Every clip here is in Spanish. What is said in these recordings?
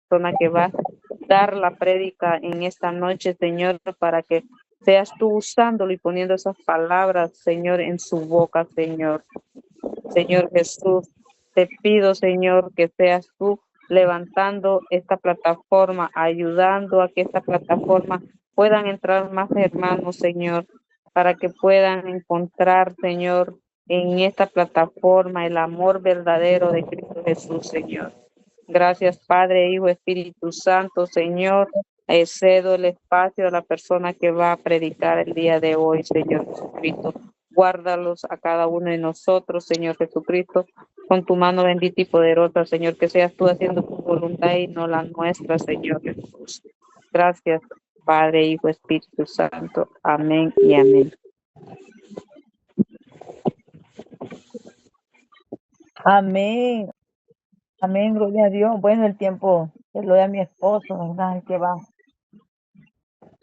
persona que va a dar la prédica en esta noche, Señor, para que seas tú usándolo y poniendo esas palabras, Señor, en su boca, Señor. Señor Jesús, te pido, Señor, que seas tú levantando esta plataforma, ayudando a que esta plataforma puedan entrar más hermanos, Señor, para que puedan encontrar, Señor, en esta plataforma el amor verdadero de Cristo Jesús, Señor. Gracias, Padre, Hijo, Espíritu Santo, Señor. Cedo el espacio a la persona que va a predicar el día de hoy, Señor Jesucristo. Guárdalos a cada uno de nosotros, Señor Jesucristo, con tu mano bendita y poderosa, Señor, que seas tú haciendo tu voluntad y no la nuestra, Señor Jesús. Gracias, Padre, Hijo, Espíritu Santo. Amén y amén. Amén. Amén, gloria a Dios. Bueno, el tiempo se lo doy a mi esposo, ¿verdad? El que va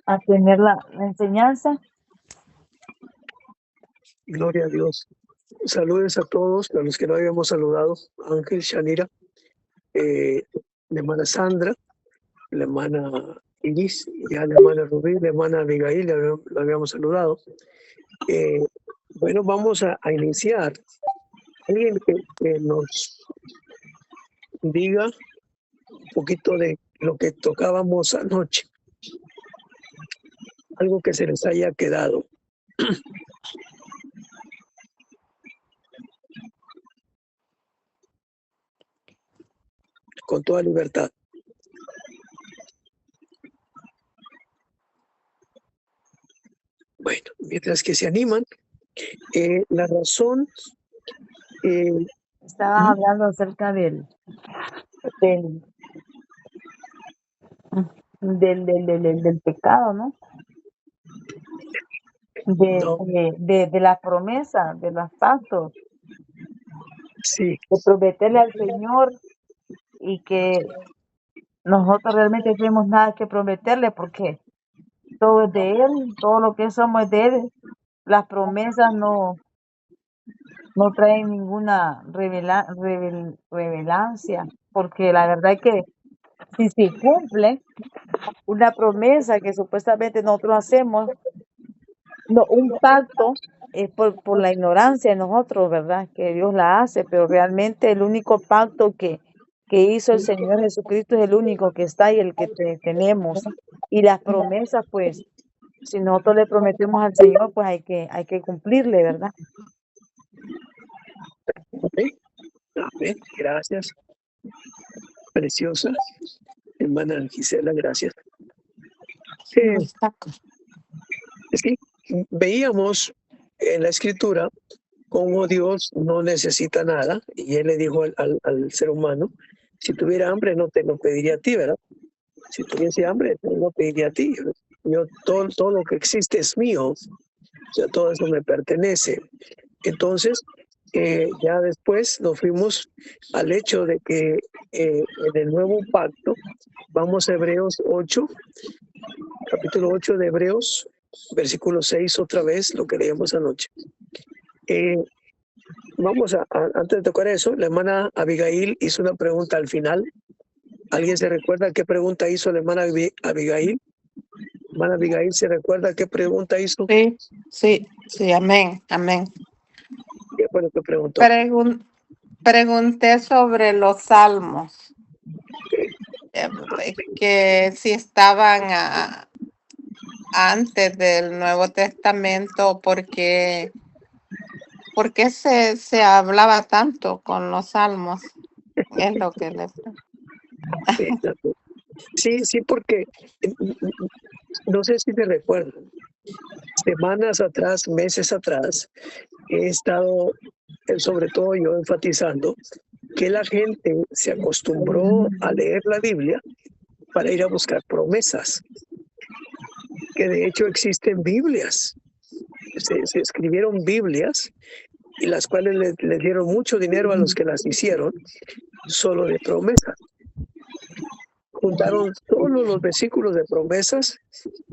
a tener la enseñanza. Gloria a Dios. Saludos a todos, a los que no habíamos saludado. Ángel, Shanira, la hermana Sandra, la hermana Iris, ya la hermana Rubí, la hermana Abigail, la habíamos saludado. Bueno, vamos a iniciar. Alguien que nos diga un poquito de lo que tocábamos anoche. Algo que se les haya quedado. Con toda libertad. Bueno, mientras que se animan, la razón... Estabas hablando acerca del pecado, ¿no? De las promesas, de los pactos. Sí. De prometerle al Señor y que nosotros realmente no tenemos nada que prometerle porque todo es de Él, todo lo que somos es de Él. Las promesas no traen ninguna revelancia, porque la verdad es que si se cumple una promesa que supuestamente nosotros hacemos, no, un pacto es por la ignorancia de nosotros, ¿verdad? Que Dios la hace, pero realmente el único pacto que hizo el Señor Jesucristo es el único que está y el que tenemos. Y las promesas, pues, si nosotros le prometemos al Señor, pues hay que cumplirle, ¿verdad? Amén. Gracias. Preciosa. Hermana Gisela, gracias. Es que veíamos en la Escritura cómo Dios no necesita nada, y Él le dijo al ser humano, si tuviera hambre no te lo pediría a ti, ¿verdad? Si tuviese hambre te lo pediría a ti. Yo, todo lo que existe es mío, o sea, todo eso me pertenece. Entonces, ya después nos fuimos al hecho de que en el nuevo pacto, vamos a Hebreos 8, capítulo 8 de Hebreos, versículo 6, otra vez, lo que leíamos anoche. Vamos antes de tocar eso, la hermana Abigail hizo una pregunta al final. ¿Alguien se recuerda qué pregunta hizo la hermana Abigail? Hermana Abigail, ¿se recuerda qué pregunta hizo? Sí, amén. ¿Qué fue lo que preguntó? Pregunté sobre los salmos, que si estaban antes del Nuevo Testamento, ¿por qué se hablaba tanto con los salmos? Es lo que le pregunto. Sí, porque no sé si te recuerdan, semanas atrás, meses atrás, he estado, sobre todo yo, enfatizando que la gente se acostumbró a leer la Biblia para ir a buscar promesas, que de hecho existen Biblias, se escribieron Biblias y las cuales le dieron mucho dinero a los que las hicieron, solo de promesas. Juntaron todos los versículos de promesas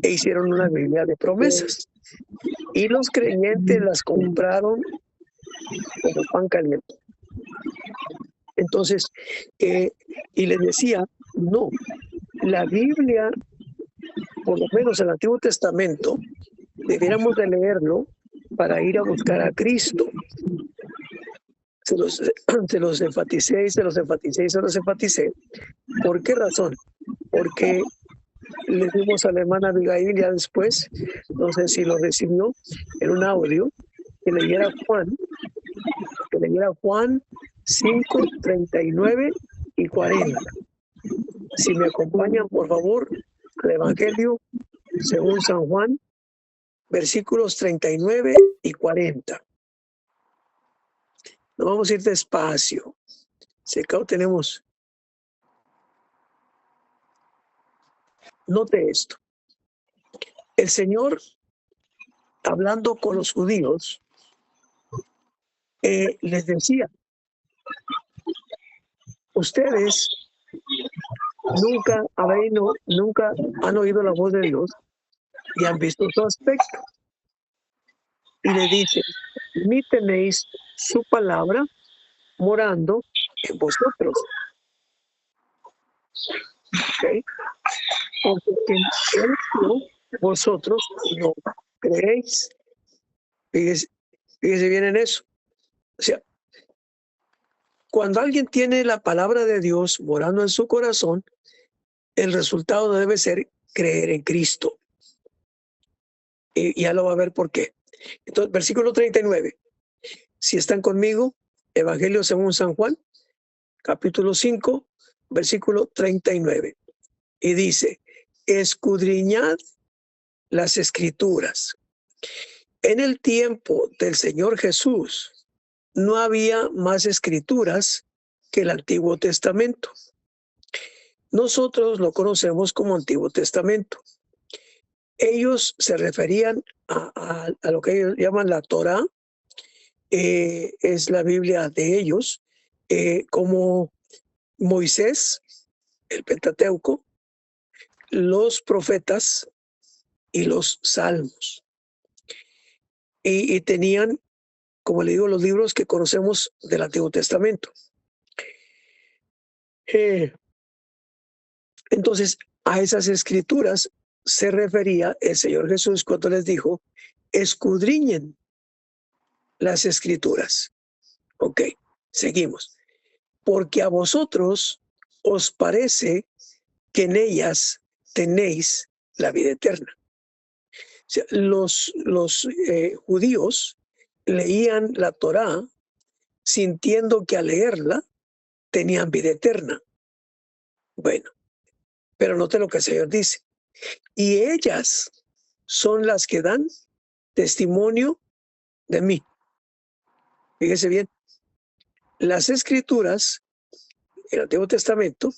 e hicieron una Biblia de promesas. Y los creyentes las compraron como pan caliente. Entonces, y les decía, No, la Biblia, por lo menos el Antiguo Testamento, debiéramos de leerlo para ir a buscar a Cristo. Se los enfaticé y se los enfaticé y se los enfaticé. ¿Por qué razón? Porque le dimos a la hermana Abigail ya después, no sé si lo recibió, en un audio, que leyera Juan 5, 39 y 40. Si me acompañan, por favor, al Evangelio según San Juan, versículos 39 y 40. Nos vamos a ir despacio. Si acá tenemos. Note esto. El Señor, hablando con los judíos, les decía, ustedes nunca han oído la voz de Dios y han visto su aspecto. Y le dice, ni tenéis su palabra morando en vosotros. ¿Okay? Porque vosotros no creéis. Fíjese bien en eso. O sea, cuando alguien tiene la palabra de Dios morando en su corazón, el resultado debe ser creer en Cristo. Y ya lo va a ver por qué. Entonces, versículo 39. Si están conmigo, Evangelio según San Juan, capítulo 5, versículo 39. Y dice, escudriñad las Escrituras. En el tiempo del Señor Jesús no había más Escrituras que el Antiguo Testamento. Nosotros lo conocemos como Antiguo Testamento. Ellos se referían a lo que ellos llaman la Torá, es la Biblia de ellos, como Moisés, el Pentateuco, los profetas y los salmos. Y tenían, como le digo, los libros que conocemos del Antiguo Testamento. Entonces, a esas escrituras se refería el Señor Jesús cuando les dijo, escudriñen las escrituras. Ok, seguimos. Porque a vosotros os parece que en ellas tenéis la vida eterna. O sea, los judíos leían la Torá sintiendo que al leerla tenían vida eterna. Bueno, pero note lo que el Señor dice. Y ellas son las que dan testimonio de mí. Fíjese bien, las escrituras, el Antiguo Testamento,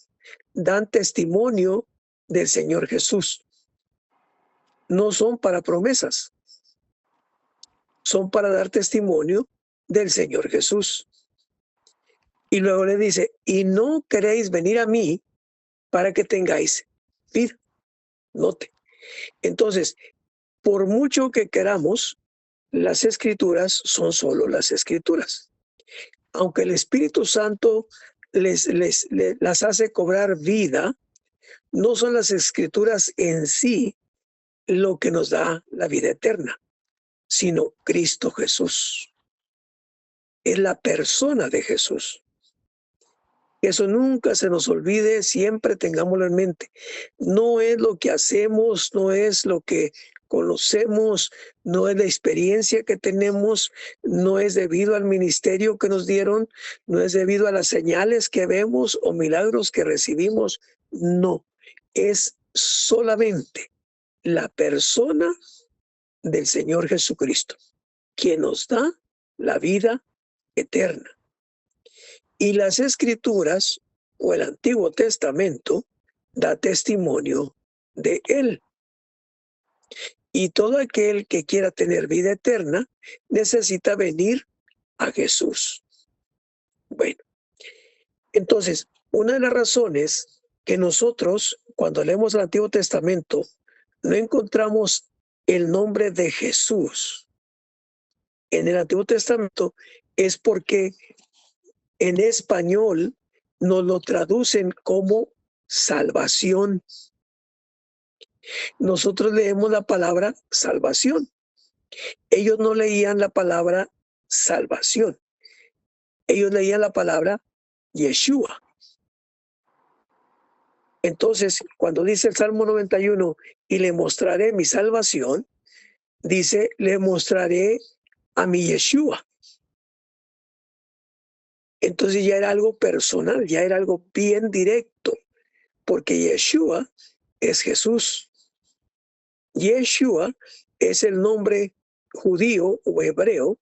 dan testimonio del Señor Jesús. No son para promesas, son para dar testimonio del Señor Jesús. Y luego le dice, y no queréis venir a mí para que tengáis vida. Note. Entonces, por mucho que queramos, las escrituras son solo las escrituras. Aunque el Espíritu Santo las hace cobrar vida, no son las escrituras en sí lo que nos da la vida eterna, sino Cristo Jesús. Es la persona de Jesús. Eso nunca se nos olvide, siempre tengámoslo en mente. No es lo que hacemos, no es lo que conocemos, no es la experiencia que tenemos, no es debido al ministerio que nos dieron, no es debido a las señales que vemos o milagros que recibimos. No, es solamente la persona del Señor Jesucristo, quien nos da la vida eterna. Y las Escrituras o el Antiguo Testamento da testimonio de Él. Y todo aquel que quiera tener vida eterna necesita venir a Jesús. Bueno, entonces, una de las razones que nosotros, cuando leemos el Antiguo Testamento, no encontramos el nombre de Jesús en el Antiguo Testamento es porque en español nos lo traducen como salvación. Nosotros leemos la palabra salvación. Ellos no leían la palabra salvación. Ellos leían la palabra Yeshua. Entonces, cuando dice el Salmo 91, y le mostraré mi salvación, dice, le mostraré a mi Yeshua. Entonces ya era algo personal, ya era algo bien directo, porque Yeshua es Jesús. Yeshua es el nombre judío o hebreo,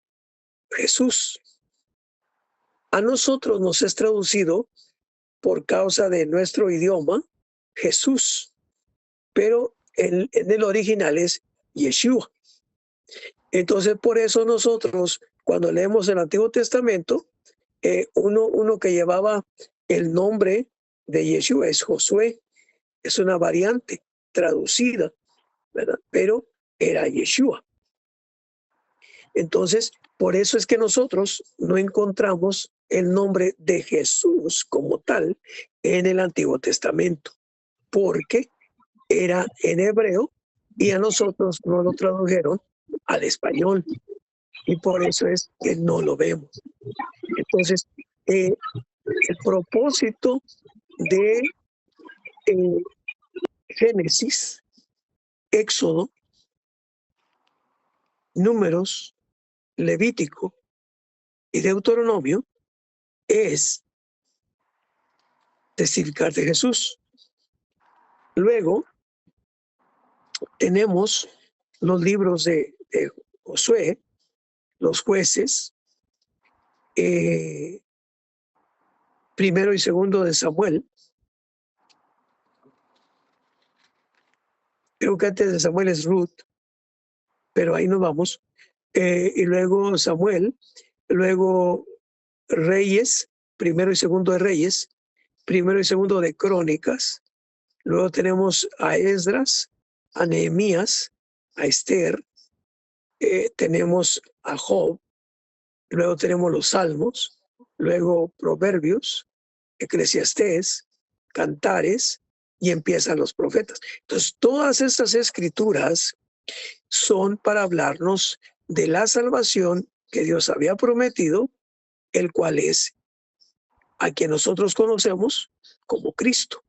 Jesús. A nosotros nos es traducido por causa de nuestro idioma, Jesús, pero en el original es Yeshua. Entonces, por eso nosotros, cuando leemos el Antiguo Testamento, uno que llevaba el nombre de Yeshua es Josué, es una variante traducida, ¿verdad? Pero era Yeshua. Entonces, por eso es que nosotros no encontramos el nombre de Jesús como tal en el Antiguo Testamento, porque era en hebreo y a nosotros no lo tradujeron al español, y por eso es que no lo vemos. Entonces, el propósito de Génesis, Éxodo, Números, Levítico y Deuteronomio es testificar de Jesús. Luego tenemos los libros de Josué, los jueces, primero y segundo de Samuel. Creo que antes de Samuel es Ruth, pero ahí nos vamos. Y luego Samuel, luego Reyes, primero y segundo de Reyes, primero y segundo de Crónicas. Luego tenemos a Esdras, a Nehemías, a Esther, tenemos a Job, luego tenemos los Salmos, luego Proverbios, Eclesiastés, Cantares, y empiezan los profetas. Entonces, todas estas escrituras son para hablarnos de la salvación que Dios había prometido, el cual es a quien nosotros conocemos como Cristo,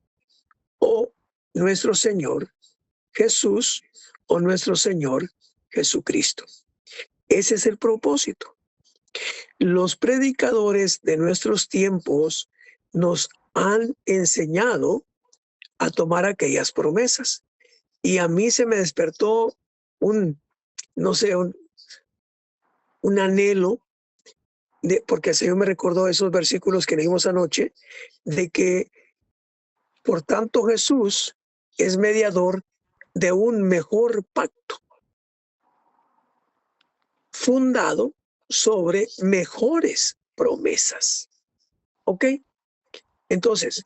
o nuestro Señor Jesús, o nuestro Señor Jesucristo. Ese es el propósito. Los predicadores de nuestros tiempos nos han enseñado a tomar aquellas promesas. Y a mí se me despertó un anhelo, porque el Señor me recordó esos versículos que leímos anoche, de que por tanto Jesús es mediador de un mejor pacto, fundado sobre mejores promesas. ¿Ok? Entonces,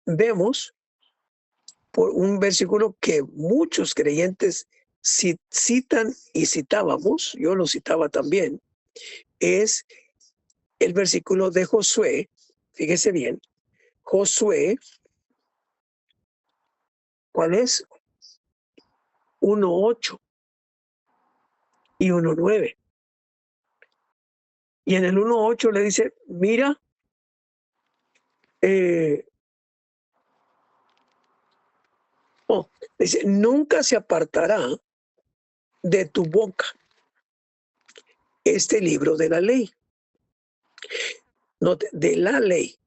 vemos por un versículo que muchos creyentes citan y citábamos, yo lo citaba también, es el versículo de Josué. Fíjese bien, Josué, ¿cuál es? 1:8 y 1:9. Y en el 1:8 le dice, mira, dice, nunca se apartará de tu boca este libro de la ley. No, de la ley.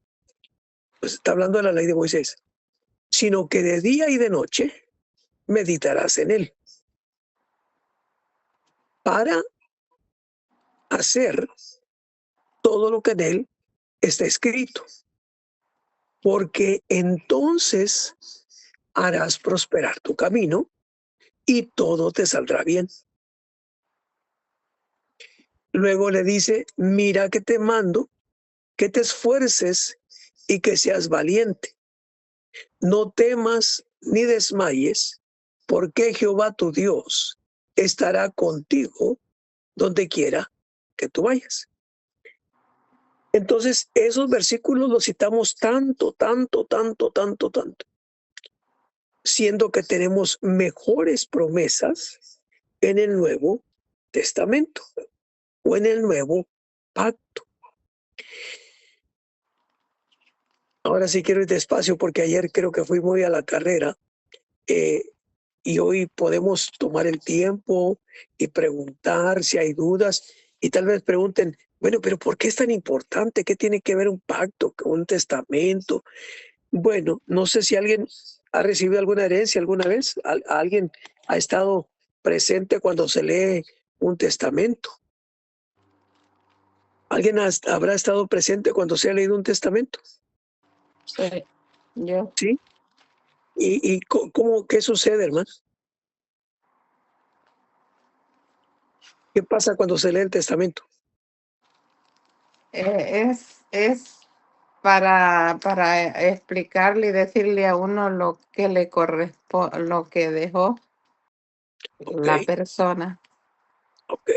Pues está hablando de la ley de Moisés. Sino que de día y de noche meditarás en él, para hacer todo lo que en él está escrito. Porque entonces harás prosperar tu camino y todo te saldrá bien. Luego le dice, mira que te mando, que te esfuerces y que seas valiente. No temas ni desmayes, porque Jehová tu Dios estará contigo donde quiera que tú vayas. Entonces, esos versículos los citamos tanto, siendo que tenemos mejores promesas en el Nuevo Testamento o en el Nuevo Pacto. Ahora sí quiero ir despacio porque ayer creo que fui muy a la carrera, y hoy podemos tomar el tiempo y preguntar si hay dudas, y tal vez pregunten, bueno, pero ¿por qué es tan importante? ¿Qué tiene que ver un pacto con un testamento? Bueno, no sé si alguien ha recibido alguna herencia alguna vez. ¿Alguien ha estado presente cuando se lee un testamento? ¿Alguien habrá estado presente cuando se ha leído un testamento? Sí, yo. ¿Sí? ¿Y qué sucede, hermano? ¿Qué pasa cuando se lee el testamento? Es para explicarle y decirle a uno lo que le corresponde, lo que dejó Ok, la persona. ok.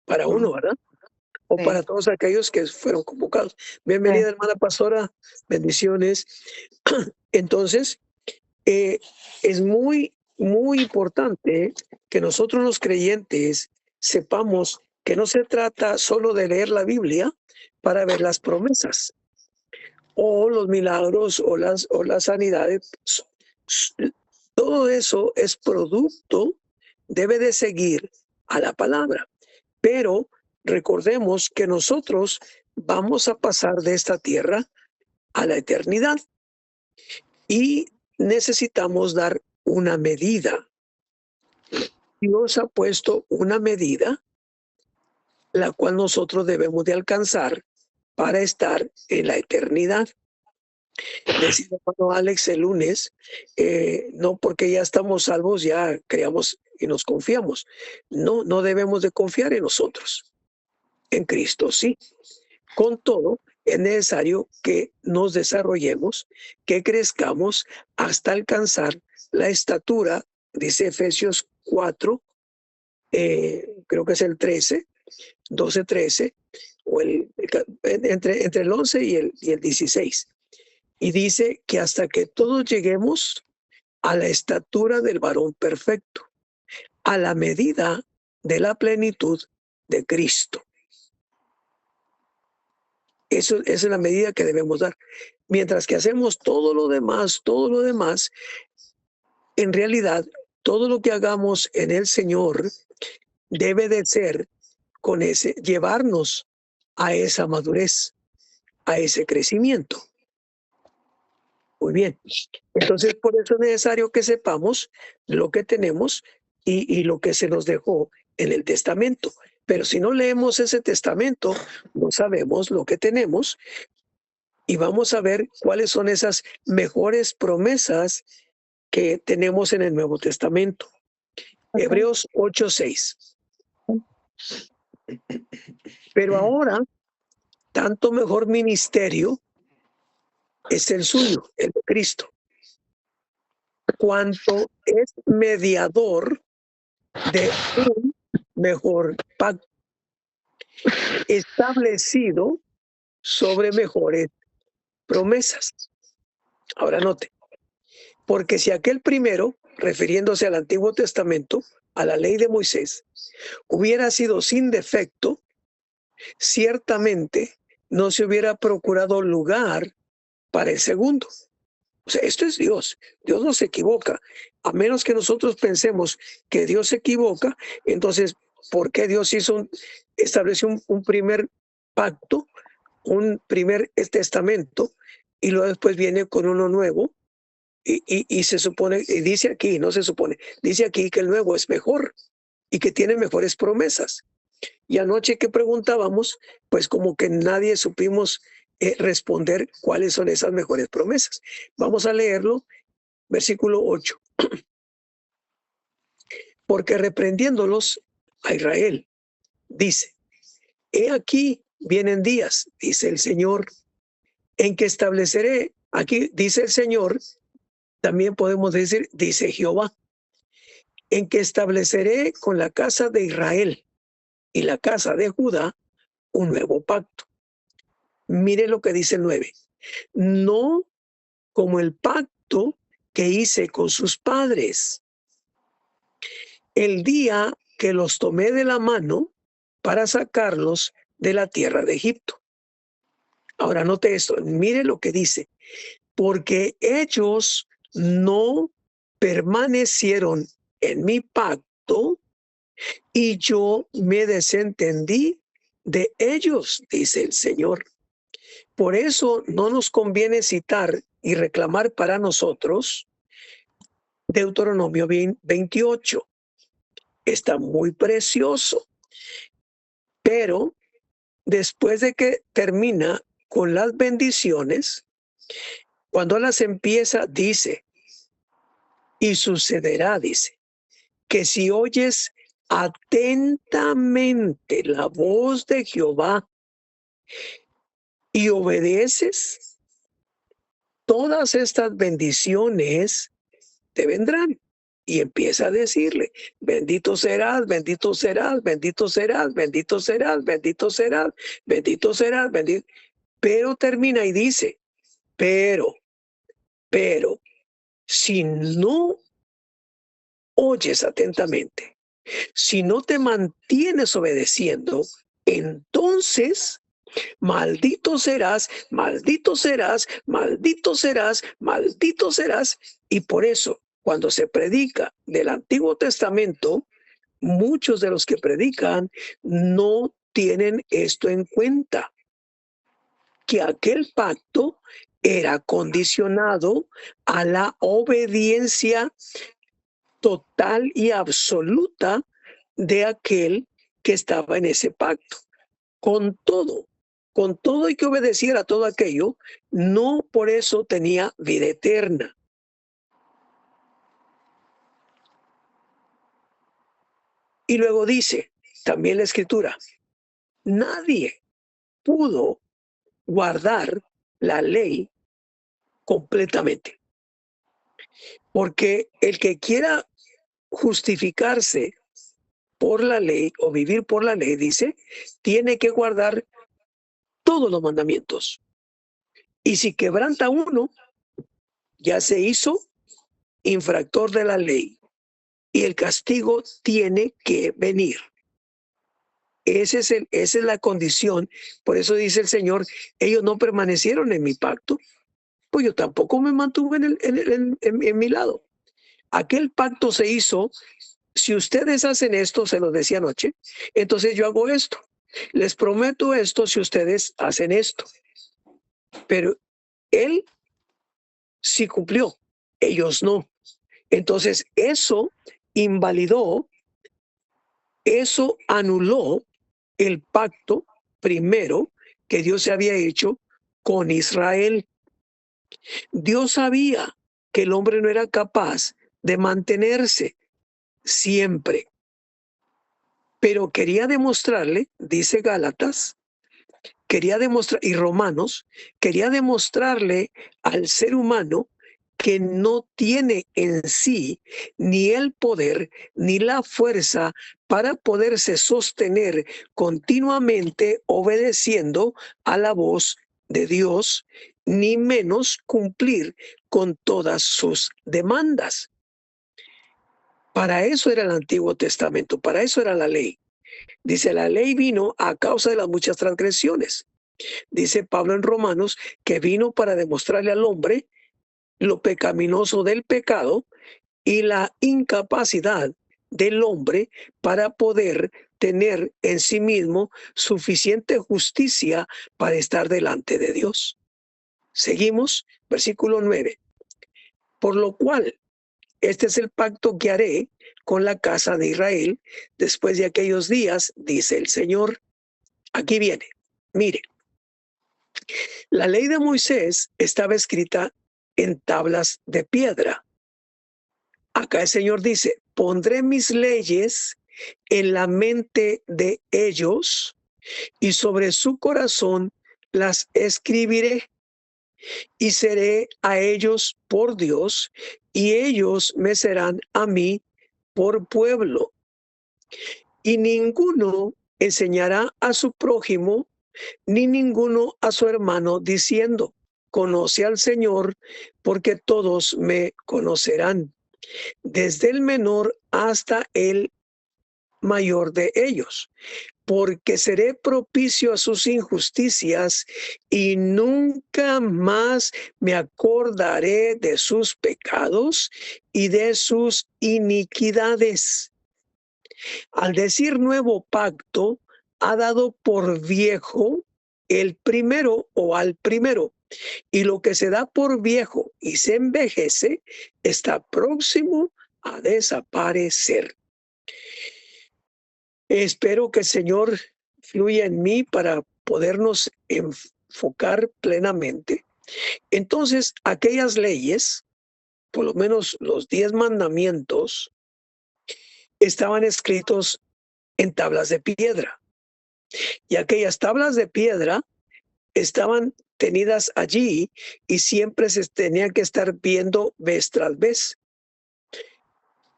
Para uno, Mm, ¿verdad? O para sí, todos aquellos que fueron convocados. sí. Bienvenida, hermana pastora. Bendiciones. Entonces, es muy importante que nosotros los creyentes sepamos que no se trata solo de leer la Biblia para ver las promesas o los milagros o las sanidades. Todo eso es producto, debe de seguir a la palabra. Pero recordemos que nosotros vamos a pasar de esta tierra a la eternidad y necesitamos dar una medida. Dios ha puesto una medida la cual nosotros debemos de alcanzar para estar en la eternidad. Decía hermano Alex el lunes, no porque ya estamos salvos ya creamos y nos confiamos. No, no debemos de confiar en nosotros. En Cristo sí. Con todo, es necesario que nos desarrollemos, que crezcamos hasta alcanzar la estatura, dice Efesios 4, creo que es el 13, 12, 13, o entre el 11 y el 16. Y dice que hasta que todos lleguemos a la estatura del varón perfecto, a la medida de la plenitud de Cristo. Esa es la medida que debemos dar. Mientras que hacemos todo lo demás, en realidad, todo lo que hagamos en el Señor debe de ser llevarnos a esa madurez, a ese crecimiento. Muy bien. Entonces, por eso es necesario que sepamos lo que tenemos y lo que se nos dejó en el testamento. Pero si no leemos ese testamento, no sabemos lo que tenemos y vamos a ver cuáles son esas mejores promesas que tenemos en el Nuevo Testamento. Okay. Hebreos 8:6. Pero ahora, tanto mejor ministerio es el suyo, el de Cristo, cuanto es mediador de un mejor pacto, establecido sobre mejores promesas. Ahora note, porque si aquel primero, refiriéndose al Antiguo Testamento, a la ley de Moisés, hubiera sido sin defecto, ciertamente no se hubiera procurado lugar para el segundo. O sea, esto es Dios. Dios no se equivoca. A menos que nosotros pensemos que Dios se equivoca, entonces, ¿por qué Dios estableció un primer pacto, un primer testamento, y luego después viene con uno nuevo? Y se supone, y dice aquí, no se supone, dice aquí que el nuevo es mejor y que tiene mejores promesas. Y anoche que preguntábamos, pues como que nadie supimos responder cuáles son esas mejores promesas. Vamos a leerlo, versículo 8. Porque reprendiéndolos a Israel, dice, he aquí vienen días, dice el Señor, en que estableceré, aquí dice el Señor, también podemos decir, dice Jehová, en que estableceré con la casa de Israel y la casa de Judá un nuevo pacto. Mire lo que dice el 9. No como el pacto que hice con sus padres, el día que los tomé de la mano para sacarlos de la tierra de Egipto. Ahora note esto, mire lo que dice, porque ellos no permanecieron en mi pacto y yo me desentendí de ellos, dice el Señor. Por eso no nos conviene citar y reclamar para nosotros Deuteronomio 28. Está muy precioso, pero después de que termina con las bendiciones, cuando las empieza, dice, y sucederá, dice, que si oyes atentamente la voz de Jehová y obedeces, todas estas bendiciones te vendrán. Y empieza a decirle, bendito serás, bendito serás, bendito serás, bendito serás, bendito serás, bendito serás, bendito. Pero termina y dice, pero, si no oyes atentamente, si no te mantienes obedeciendo, entonces maldito serás, maldito serás, maldito serás, maldito serás. Y por eso, cuando se predica del Antiguo Testamento, muchos de los que predican no tienen esto en cuenta, que aquel pacto era condicionado a la obediencia total y absoluta de aquel que estaba en ese pacto. Con todo y que obedeciera todo aquello, no por eso tenía vida eterna. Y luego dice también la Escritura, nadie pudo guardar la ley completamente, porque el que quiera justificarse por la ley o vivir por la ley, dice, tiene que guardar todos los mandamientos. Y si quebranta uno, ya se hizo infractor de la ley y el castigo tiene que venir. Esa es la condición. Por eso dice el Señor, ellos no permanecieron en mi pacto, pues yo tampoco me mantuve en mi lado. Aquel pacto se hizo, si ustedes hacen esto, se lo decía anoche, entonces yo hago esto. Les prometo esto si ustedes hacen esto. Pero él sí cumplió, ellos no. Entonces eso invalidó, eso anuló el pacto primero que Dios se había hecho con Israel. Dios sabía que el hombre no era capaz de mantenerse siempre, pero quería demostrarle, dice Gálatas, quería demostrar, y Romanos, quería demostrarle al ser humano que no tiene en sí ni el poder ni la fuerza para poderse sostener continuamente obedeciendo a la voz de Dios, ni menos cumplir con todas sus demandas. Para eso era el Antiguo Testamento, para eso era la ley. Dice, la ley vino a causa de las muchas transgresiones. Dice Pablo en Romanos que vino para demostrarle al hombre lo pecaminoso del pecado y la incapacidad del hombre para poder tener en sí mismo suficiente justicia para estar delante de Dios. Seguimos, versículo 9. Por lo cual, este es el pacto que haré con la casa de Israel después de aquellos días, dice el Señor. Aquí viene, mire. La ley de Moisés estaba escrita en tablas de piedra. Acá el Señor dice, pondré mis leyes en la mente de ellos y sobre su corazón las escribiré y seré a ellos por Dios y ellos me serán a mí por pueblo. Y ninguno enseñará a su prójimo ni ninguno a su hermano, diciendo, conoce al Señor, porque todos me conocerán, desde el menor hasta el mayor de ellos, porque seré propicio a sus injusticias y nunca más me acordaré de sus pecados y de sus iniquidades. Al decir nuevo pacto, ha dado por viejo el primero o al primero, y lo que se da por viejo y se envejece está próximo a desaparecer. Espero que el Señor fluya en mí para podernos enfocar plenamente. Entonces, aquellas leyes, por lo menos los 10 mandamientos, estaban escritos en tablas de piedra. Y aquellas tablas de piedra estaban tenidas allí y siempre se tenían que estar viendo vez tras vez.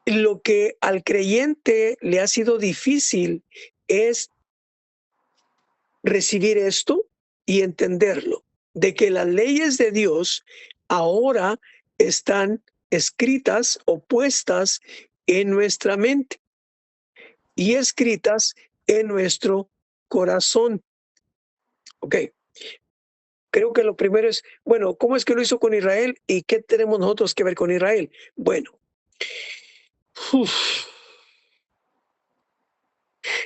Lo que al creyente le ha sido difícil es recibir esto y entenderlo, de que las leyes de Dios ahora están escritas o puestas en nuestra mente y escritas en nuestro corazón. Ok. Creo que lo primero es, bueno, ¿cómo es que lo hizo con Israel y qué tenemos nosotros que ver con Israel? Bueno,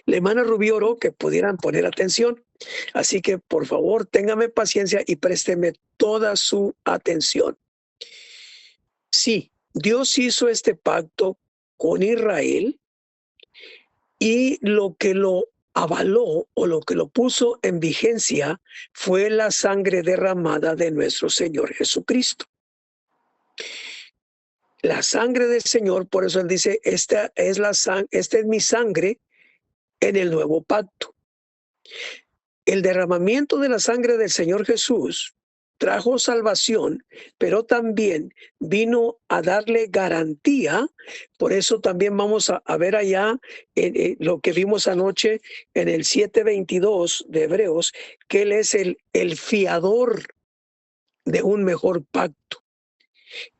la hermana Rubí oró que pudieran poner atención, así que por favor téngame paciencia y présteme toda su atención. Sí, Dios hizo este pacto con Israel y lo que lo avaló o lo que lo puso en vigencia fue la sangre derramada de nuestro Señor Jesucristo. La sangre del Señor, por eso él dice, esta es mi sangre en el nuevo pacto. El derramamiento de la sangre del Señor Jesús trajo salvación, pero también vino a darle garantía. Por eso también vamos a ver allá lo que vimos anoche en el 7:22 de Hebreos, que Él es el fiador de un mejor pacto.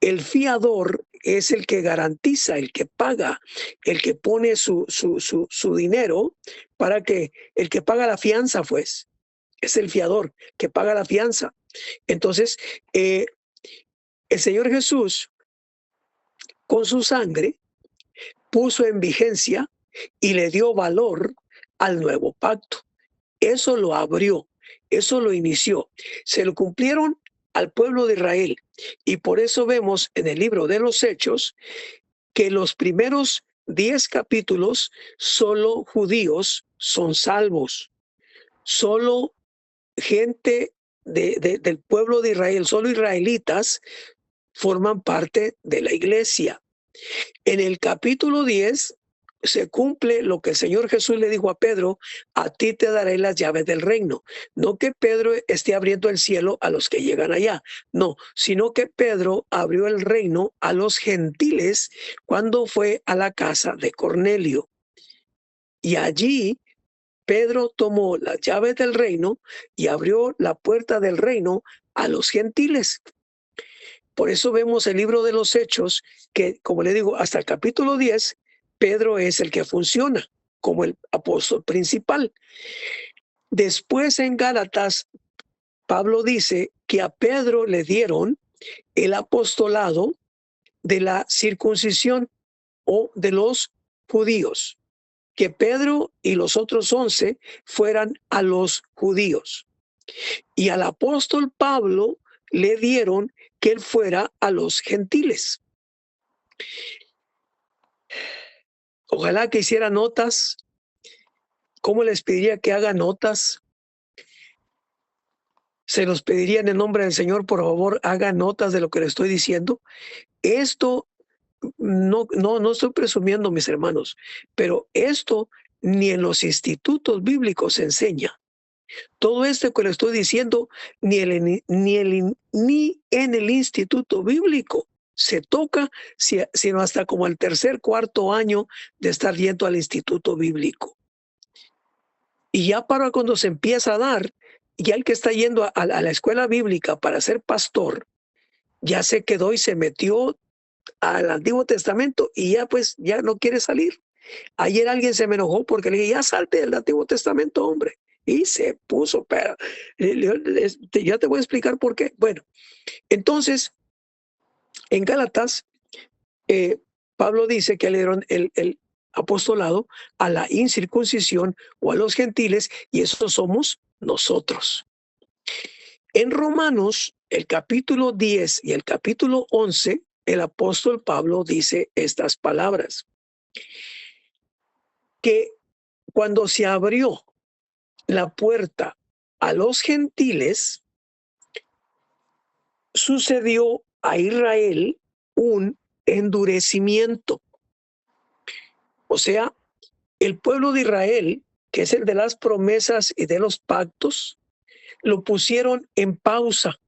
El fiador es el que garantiza, el que paga, el que pone su dinero para que el que paga la fianza, pues, es el fiador que paga la fianza. Entonces, el Señor Jesús, con su sangre, puso en vigencia y le dio valor al nuevo pacto. Eso lo abrió, eso lo inició. Se lo cumplieron al pueblo de Israel. Y por eso vemos en el libro de los Hechos que los primeros 10 capítulos solo judíos son salvos. Solo gente del pueblo de Israel, solo israelitas forman parte de la iglesia. En el capítulo 10 se cumple lo que el Señor Jesús le dijo a Pedro: a ti te daré las llaves del reino. No que Pedro esté abriendo el cielo a los que llegan allá, no, sino que Pedro abrió el reino a los gentiles cuando fue a la casa de Cornelio. Y allí Pedro tomó las llaves del reino y abrió la puerta del reino a los gentiles. Por eso vemos el libro de los Hechos que, como le digo, hasta el capítulo 10, Pedro es el que funciona como el apóstol principal. Después en Gálatas, Pablo dice que a Pedro le dieron el apostolado de la circuncisión o de los judíos, que Pedro y los otros 11 fueran a los judíos. Y al apóstol Pablo le dieron que él fuera a los gentiles. Ojalá que hiciera notas. ¿Cómo les pediría que haga notas? Se los pediría en el nombre del Señor, por favor, haga notas de lo que le estoy diciendo. Esto no estoy presumiendo, mis hermanos, pero esto ni en los institutos bíblicos se enseña. Todo esto que le estoy diciendo ni en el instituto bíblico se toca, sino hasta como el tercer, cuarto año de estar yendo al instituto bíblico. Y ya para cuando se empieza a dar, ya el que está yendo a la escuela bíblica para ser pastor, ya se quedó y se metió al Antiguo Testamento y ya pues ya no quiere salir. Ayer alguien se me enojó porque le dije, ya salte del Antiguo Testamento, hombre. Y se puso, pero ya te voy a explicar por qué. Bueno, entonces, en Gálatas, Pablo dice que le dieron el apostolado a la incircuncisión o a los gentiles, y eso somos nosotros. En Romanos, el capítulo 10 y el capítulo 11, el apóstol Pablo dice estas palabras, que cuando se abrió la puerta a los gentiles, sucedió a Israel un endurecimiento. O sea, el pueblo de Israel, que es el de las promesas y de los pactos, lo pusieron en pausa,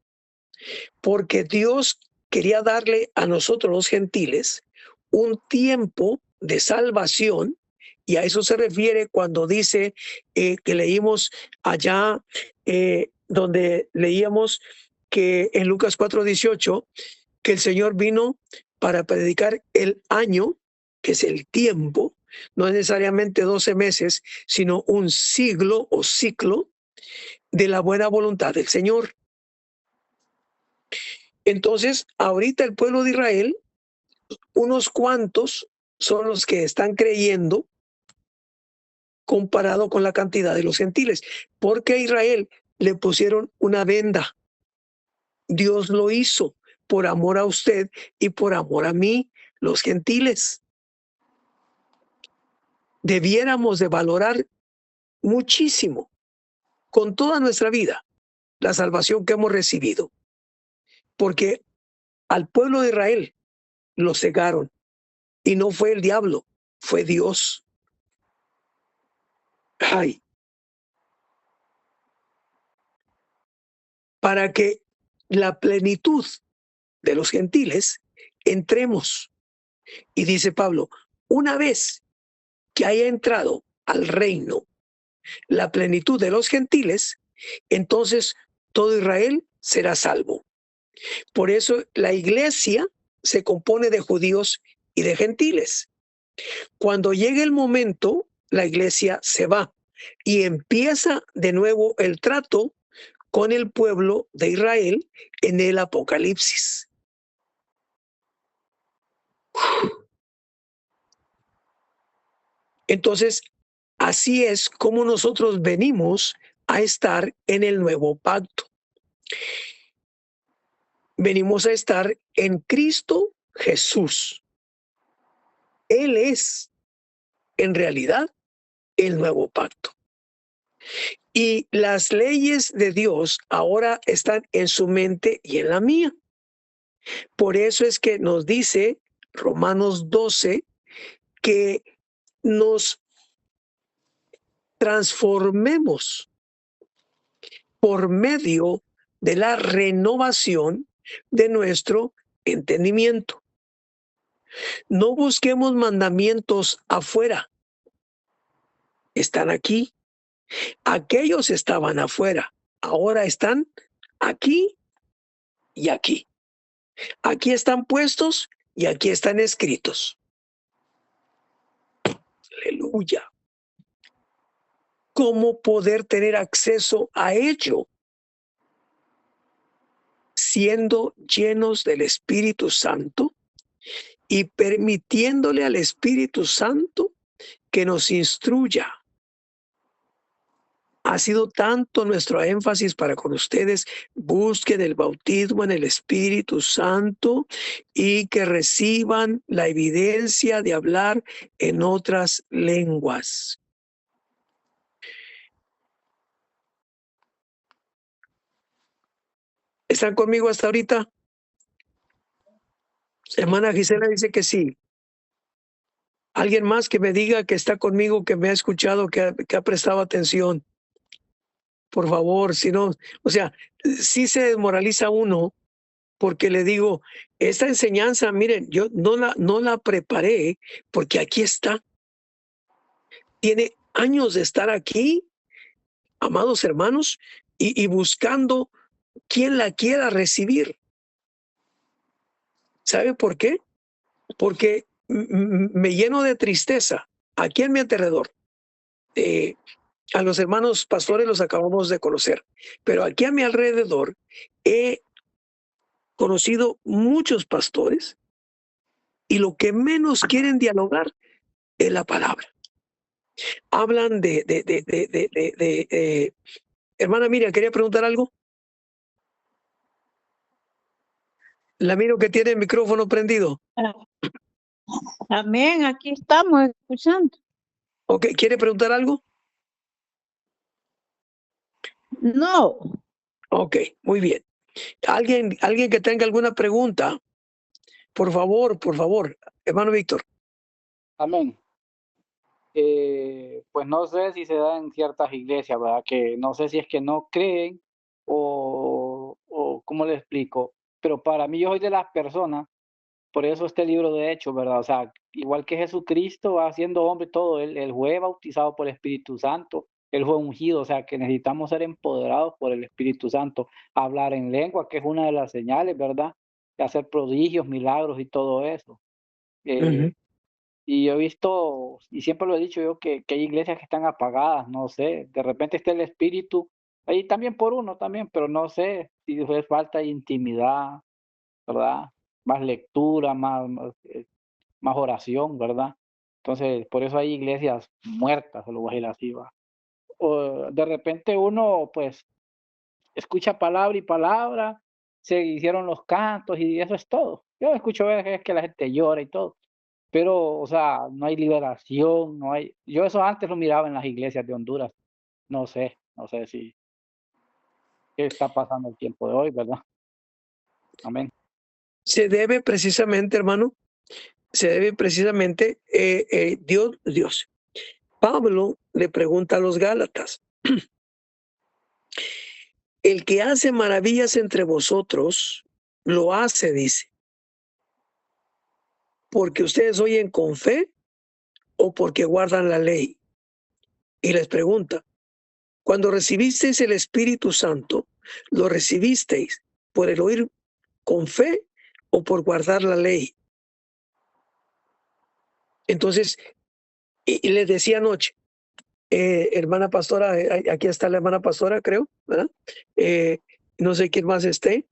porque Dios quería darle a nosotros los gentiles un tiempo de salvación, y a eso se refiere cuando dice que leímos allá, donde leíamos que en Lucas 4:18, que el Señor vino para predicar el año, que es el tiempo, no necesariamente 12 meses, sino un siglo o ciclo de la buena voluntad del Señor. Entonces, ahorita el pueblo de Israel, unos cuantos son los que están creyendo comparado con la cantidad de los gentiles, porque a Israel le pusieron una venda. Dios lo hizo por amor a usted y por amor a mí, los gentiles. Debiéramos de valorar muchísimo, con toda nuestra vida, la salvación que hemos recibido, porque al pueblo de Israel lo cegaron, y no fue el diablo, fue Dios. Ay. Para que la plenitud de los gentiles entremos. Y dice Pablo, una vez que haya entrado al reino la plenitud de los gentiles, entonces todo Israel será salvo. Por eso la iglesia se compone de judíos y de gentiles. Cuando llegue el momento, la iglesia se va y empieza de nuevo el trato con el pueblo de Israel en el Apocalipsis. Entonces, así es como nosotros venimos a estar en el nuevo pacto. Venimos a estar en Cristo Jesús. Él es, en realidad, el nuevo pacto. Y las leyes de Dios ahora están en su mente y en la mía. Por eso es que nos dice Romanos 12 que nos transformemos por medio de la renovación de nuestro entendimiento. No busquemos mandamientos afuera. Están aquí. Aquellos estaban afuera. Ahora están aquí y aquí. Aquí están puestos y aquí están escritos. Aleluya. ¿Cómo poder tener acceso a ello? Siendo llenos del Espíritu Santo y permitiéndole al Espíritu Santo que nos instruya. Ha sido tanto nuestro énfasis para con ustedes, busquen el bautismo en el Espíritu Santo y que reciban la evidencia de hablar en otras lenguas. ¿Están conmigo hasta ahorita? Hermana Gisela dice que sí. Alguien más que me diga que está conmigo, que me ha escuchado, que ha prestado atención. Por favor, si no, o sea, sí se desmoraliza uno, porque le digo, esta enseñanza, miren, yo no la preparé, porque aquí está. Tiene años de estar aquí, amados hermanos, y buscando quien la quiera recibir. ¿Sabe por qué? Porque me lleno de tristeza aquí en mi alrededor. A los hermanos pastores los acabamos de conocer, pero aquí a mi alrededor he conocido muchos pastores y lo que menos quieren dialogar es la palabra. Hablan hermana Miriam, ¿quería preguntar algo? La miro que tiene el micrófono prendido. Amén, aquí estamos escuchando. Ok, ¿quiere preguntar algo? No, Ok, muy bien. ¿Alguien que tenga alguna pregunta? Por favor, hermano Víctor. Amén. Pues no sé si se da en ciertas iglesias, ¿verdad? Que no sé si es que no creen o ¿cómo le explico? Pero para mí yo soy de las personas, por eso este libro de Hechos, ¿verdad? O sea, igual que Jesucristo va siendo hombre y todo, él fue bautizado por el Espíritu Santo, él fue ungido, o sea, que necesitamos ser empoderados por el Espíritu Santo, hablar en lengua, que es una de las señales, ¿verdad? De hacer prodigios, milagros y todo eso. Y yo he visto, y siempre lo he dicho yo, que hay iglesias que están apagadas, no sé, de repente está el espíritu, ahí también por uno también, pero no sé si fue falta de intimidad, ¿verdad? Más lectura, más oración, ¿verdad? Entonces, por eso hay iglesias muertas, lo voy a decir así, ¿va? O de repente uno, pues, escucha palabra y palabra, se hicieron los cantos y eso es todo. Yo escucho veces que la gente llora y todo. Pero, o sea, no hay liberación, no hay. Yo eso antes lo miraba en las iglesias de Honduras. No sé si qué está pasando el tiempo de hoy, ¿verdad? Amén. Se debe precisamente, hermano, Dios. Pablo le pregunta a los Gálatas, el que hace maravillas entre vosotros, lo hace, dice, porque ustedes oyen con fe o porque guardan la ley. Y les pregunta, cuando recibisteis el Espíritu Santo, ¿lo recibisteis por el oír con fe o por guardar la ley? Entonces, y les decía anoche, hermana pastora, aquí está la hermana pastora, creo, ¿verdad? No sé quién más esté.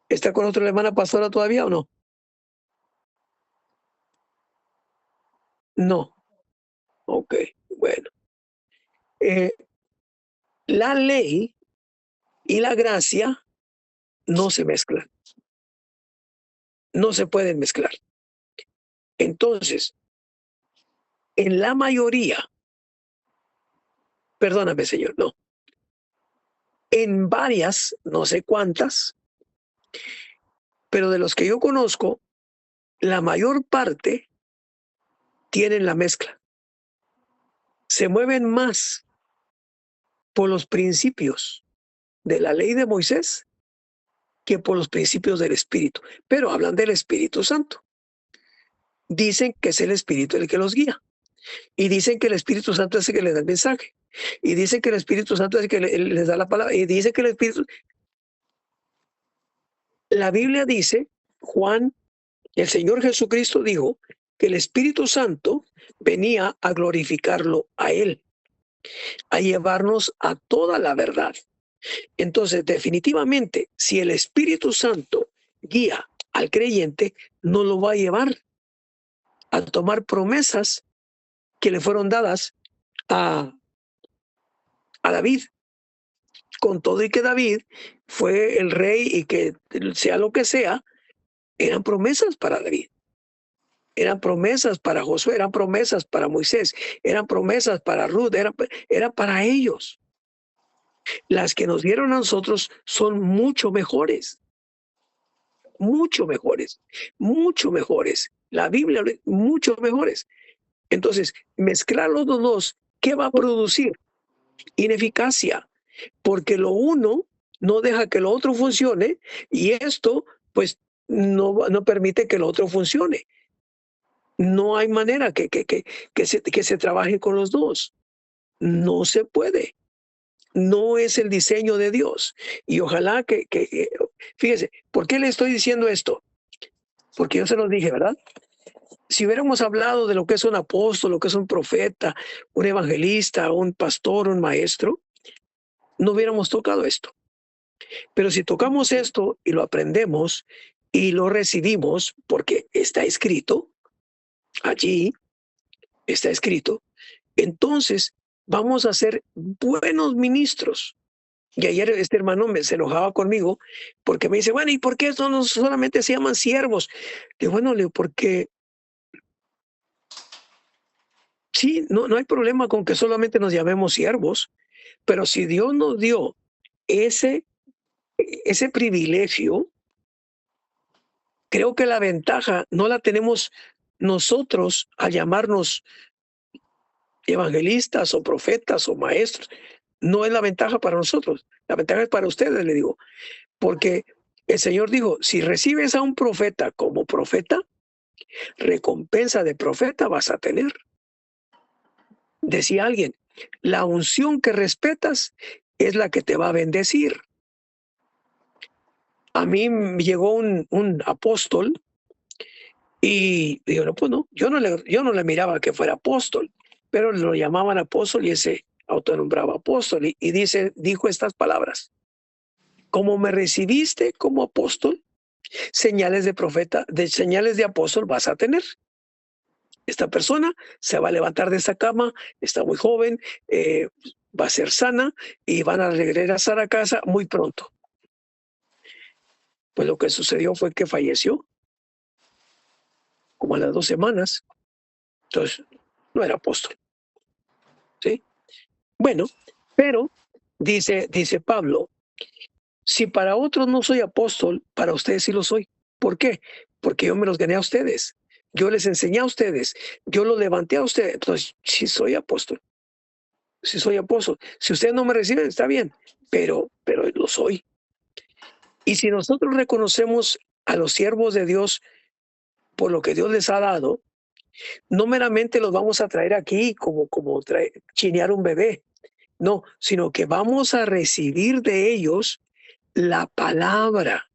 ¿Está con otra hermana pastora todavía o no? No. Ok, bueno. La ley y la gracia no se mezclan. No se pueden mezclar. Entonces, en la mayoría, perdóname, Señor, no. En varias, no sé cuántas, pero de los que yo conozco, la mayor parte tienen la mezcla. Se mueven más por los principios de la ley de Moisés que por los principios del Espíritu, pero hablan del Espíritu Santo. Dicen que es el Espíritu el que los guía, y dicen que el Espíritu Santo es el que les da el mensaje, y dicen que el Espíritu Santo es el que les da la palabra, y dicen que el Espíritu... La Biblia dice, Juan, el Señor Jesucristo dijo que el Espíritu Santo venía a glorificarlo a Él, a llevarnos a toda la verdad. Entonces, definitivamente, si el Espíritu Santo guía al creyente, no lo va a llevar a tomar promesas que le fueron dadas a David. Con todo y que David fue el rey y que sea lo que sea, eran promesas para David. Eran promesas para Josué, eran promesas para Moisés, eran promesas para Ruth, era para ellos. Las que nos dieron a nosotros son mucho mejores. Mucho mejores, mucho mejores. La Biblia, mucho mejores. Entonces, mezclar los dos, ¿qué va a producir? Ineficacia, porque lo uno no deja que lo otro funcione y esto, pues, no permite que lo otro funcione. No hay manera que se trabaje con los dos. No se puede. no es el diseño de Dios. Y ojalá fíjese, ¿por qué le estoy diciendo esto? Porque yo se los dije, ¿verdad? Si hubiéramos hablado de lo que es un apóstol, lo que es un profeta, un evangelista, un pastor, un maestro, no hubiéramos tocado esto. Pero si tocamos esto y lo aprendemos y lo recibimos, porque está escrito, allí está escrito, entonces vamos a ser buenos ministros. Y ayer este hermano se enojaba conmigo porque me dice, bueno, ¿y por qué estos no solamente se llaman siervos? Le digo, bueno, Leo, porque sí, no hay problema con que solamente nos llamemos siervos, pero si Dios nos dio ese privilegio, creo que la ventaja no la tenemos nosotros al llamarnos evangelistas o profetas o maestros. No es la ventaja para nosotros, la ventaja es para ustedes, le digo, porque el Señor dijo, si recibes a un profeta como profeta, recompensa de profeta vas a tener. Decía alguien, la unción que respetas es la que te va a bendecir. A mí me llegó un apóstol y digo, no, pues no, yo no le miraba que fuera apóstol, pero lo llamaban apóstol y ese autonombraba apóstol y dijo estas palabras: como me recibiste como apóstol, señales de profeta, señales de apóstol vas a tener. Esta persona se va a levantar de esta cama, está muy joven, va a ser sana y van a regresar a casa muy pronto. Pues lo que sucedió fue que falleció como a las 2 semanas. Entonces, no era apóstol. ¿Sí? Bueno, pero dice Pablo, si para otros no soy apóstol, para ustedes sí lo soy. ¿Por qué? Porque yo me los gané a ustedes. Yo les enseñé a ustedes. Yo los levanté a ustedes. Entonces, sí soy apóstol. Sí soy apóstol. Si ustedes no me reciben, está bien, pero lo soy. Y si nosotros reconocemos a los siervos de Dios por lo que Dios les ha dado, no meramente los vamos a traer aquí como chinear un bebé, no, sino que vamos a recibir de ellos la palabra.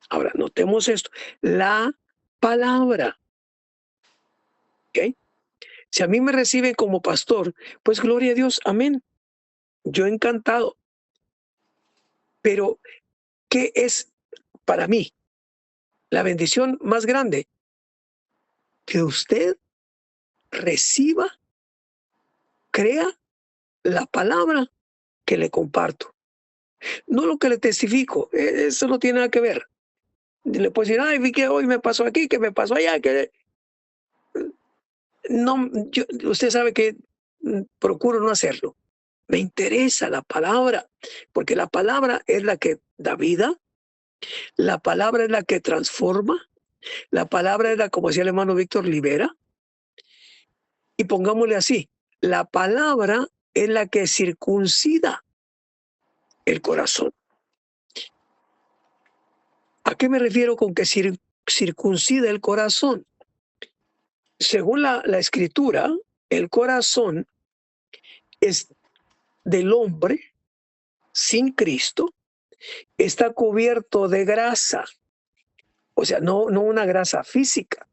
Ahora, notemos esto, la palabra. ¿Ok? Si a mí me reciben como pastor, pues gloria a Dios, amén. Yo encantado. Pero, ¿qué es para mí la bendición más grande? Que usted reciba, crea la palabra que le comparto. No lo que le testifico, eso no tiene nada que ver. Le puedo decir, ay, vi que hoy me pasó aquí, que me pasó allá, que no, usted sabe que procuro no hacerlo. Me interesa la palabra, porque la palabra es la que da vida, la palabra es la que transforma, la palabra es la, como decía el hermano Víctor, libera. Y pongámosle así, la palabra es la que circuncida el corazón. ¿A qué me refiero con que circuncida el corazón? Según la escritura, el corazón es del hombre sin Cristo, está cubierto de grasa, o sea, no una grasa física,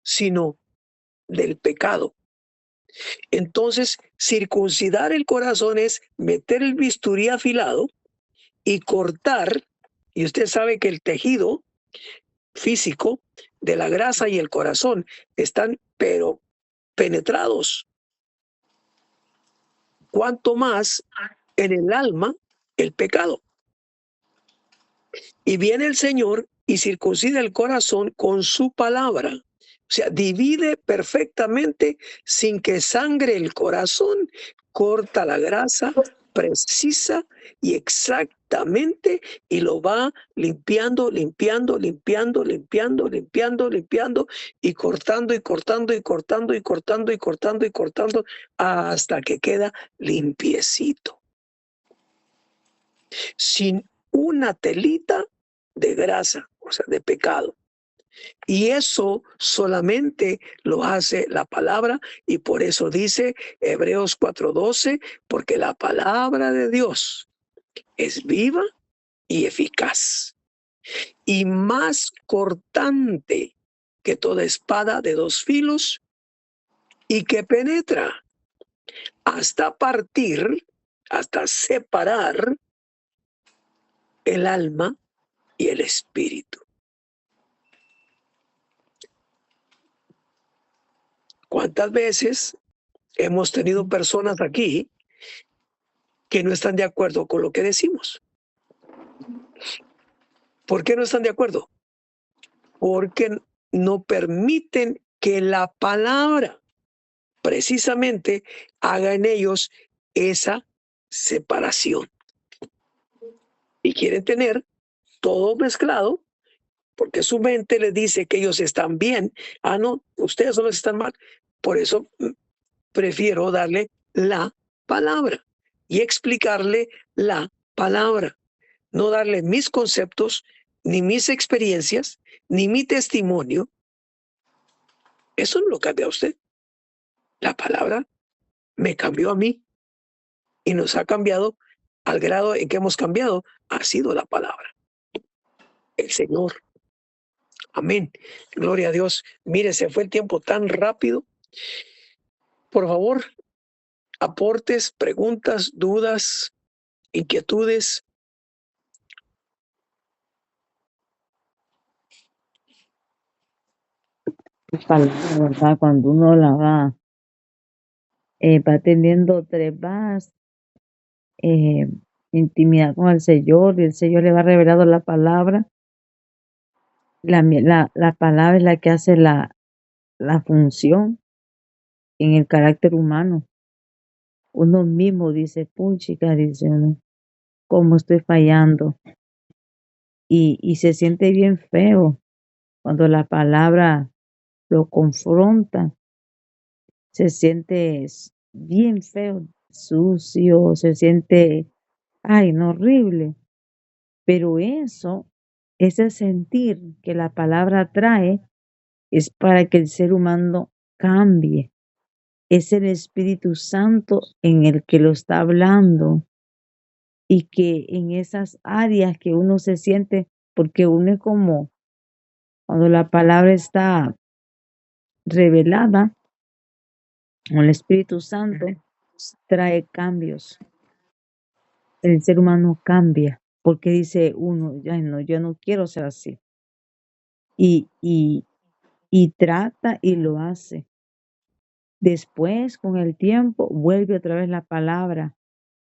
sino del pecado. Entonces, circuncidar el corazón es meter el bisturí afilado y cortar, y usted sabe que el tejido físico de la grasa y el corazón están pero penetrados. Cuanto más en el alma el pecado. Y viene el Señor y circuncida el corazón con su palabra. O sea, divide perfectamente sin que sangre el corazón, corta la grasa precisa y exactamente y lo va limpiando y cortando hasta que queda limpiecito. Sin una telita de grasa, o sea, de pecado. Y eso solamente lo hace la palabra, y por eso dice Hebreos 4:12, porque la palabra de Dios es viva y eficaz, y más cortante que toda espada de dos filos, y que penetra hasta partir, hasta separar el alma y el espíritu. ¿Cuántas veces hemos tenido personas aquí que no están de acuerdo con lo que decimos? ¿Por qué no están de acuerdo? Porque no permiten que la palabra precisamente haga en ellos esa separación. Y quieren tener todo mezclado porque su mente les dice que ellos están bien. Ah, no, ustedes solo están mal. Por eso prefiero darle la palabra y explicarle la palabra. No darle mis conceptos, ni mis experiencias, ni mi testimonio. Eso no lo cambia a usted. La palabra me cambió a mí y nos ha cambiado al grado en que hemos cambiado. Ha sido la palabra, el Señor. Amén. Gloria a Dios. Mire, se fue el tiempo tan rápido. Por favor, aportes, preguntas, dudas, inquietudes. La palabra, ¿verdad? Cuando uno la va teniendo más intimidad con el Señor, y el Señor le va revelando la palabra. La palabra es la que hace la función en el carácter humano. Uno mismo dice, puchica, dice uno, cómo estoy fallando. Y se siente bien feo cuando la palabra lo confronta. Se siente bien feo, sucio, se siente, ay, no, horrible. Pero eso, ese sentir que la palabra trae, es para que el ser humano cambie. Es el Espíritu Santo en el que lo está hablando, y que en esas áreas que uno se siente, porque uno es como cuando la palabra está revelada, o el Espíritu Santo trae cambios. El ser humano cambia, porque dice uno, ya no, yo no quiero ser así. Y trata y lo hace. Después, con el tiempo, vuelve otra vez la palabra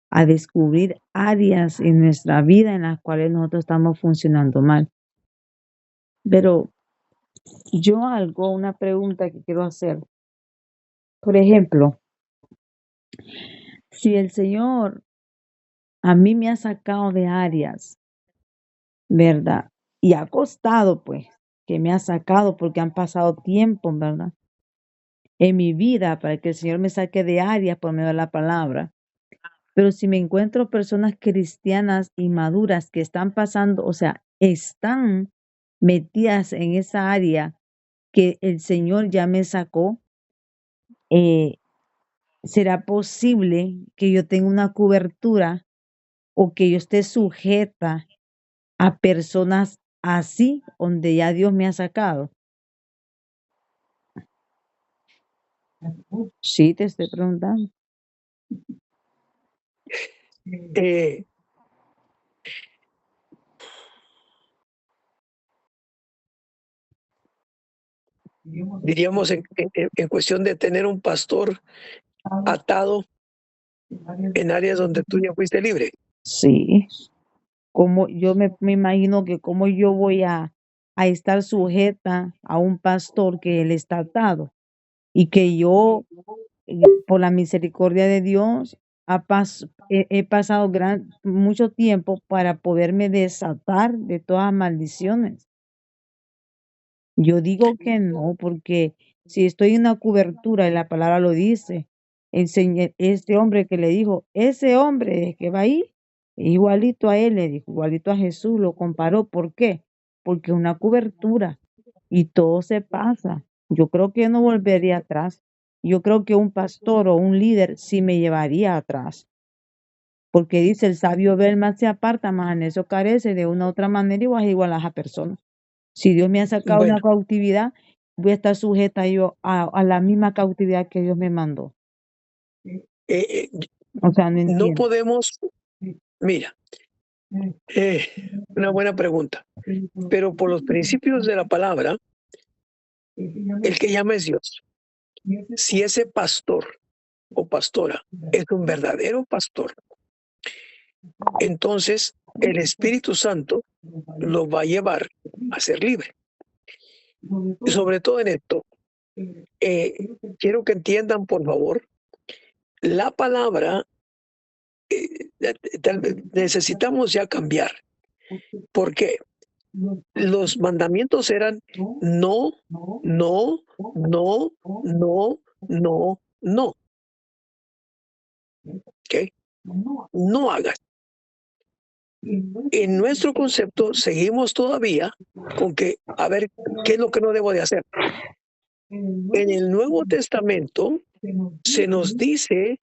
a descubrir áreas en nuestra vida en las cuales nosotros estamos funcionando mal. Pero una pregunta que quiero hacer. Por ejemplo, si el Señor a mí me ha sacado de áreas, ¿verdad? Y ha costado, pues, que me ha sacado porque han pasado tiempo, ¿verdad? En mi vida para que el Señor me saque de áreas por medio de la palabra. Pero si me encuentro personas cristianas y maduras que están pasando, o sea, están metidas en esa área que el Señor ya me sacó, ¿será posible que yo tenga una cobertura o que yo esté sujeta a personas así, donde ya Dios me ha sacado? Sí, te estoy preguntando. Eh, diríamos en cuestión de tener un pastor atado en áreas donde tú ya fuiste libre. Sí. Como yo me imagino que como yo voy a estar sujeta a un pastor que él está atado, y que yo, por la misericordia de Dios, he pasado mucho tiempo para poderme desatar de todas maldiciones. Yo digo que no, porque si estoy en una cobertura y la palabra lo dice, este hombre que le dijo, ese hombre que va ahí, igualito a él, le dijo, igualito a Jesús, lo comparó. ¿Por qué? Porque una cobertura. y todo se pasa. Yo creo que no volvería atrás. Yo creo que un pastor o un líder sí me llevaría atrás. Porque dice, el sabio ve el mal se aparta, más en eso carece de una u otra manera y vas a igualar a esa persona. Si Dios me ha sacado de Bueno, una cautividad, voy a estar sujeta yo a la misma cautividad que Dios me mandó. eh, eh, O sea, no no entiendo. podemos, mira, una buena pregunta, pero por los principios de la palabra, el que llama es Dios. Si ese pastor o pastora es un verdadero pastor, entonces el Espíritu Santo lo va a llevar a ser libre. Y sobre todo en esto, quiero que entiendan, por favor, la palabra, tal vez necesitamos ya cambiar, porque los mandamientos eran no, no, no, no, no, no. ¿Ok? No hagas. En nuestro concepto seguimos todavía con que, a ver, ¿qué es lo que no debo de hacer? En el Nuevo Testamento se nos dice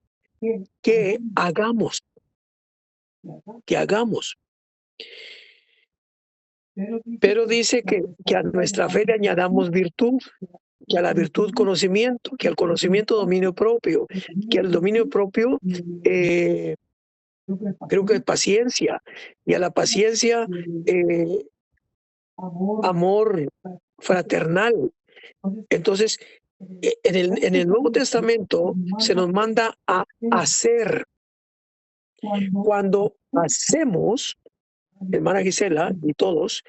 que hagamos, que hagamos. Pero dice que a nuestra fe le añadamos virtud, que a la virtud conocimiento, que al conocimiento dominio propio, que al dominio propio creo que es paciencia, y a la paciencia amor fraternal. Entonces, en el Nuevo Testamento se nos manda a hacer. Cuando hacemos, hermana Gisela y todos,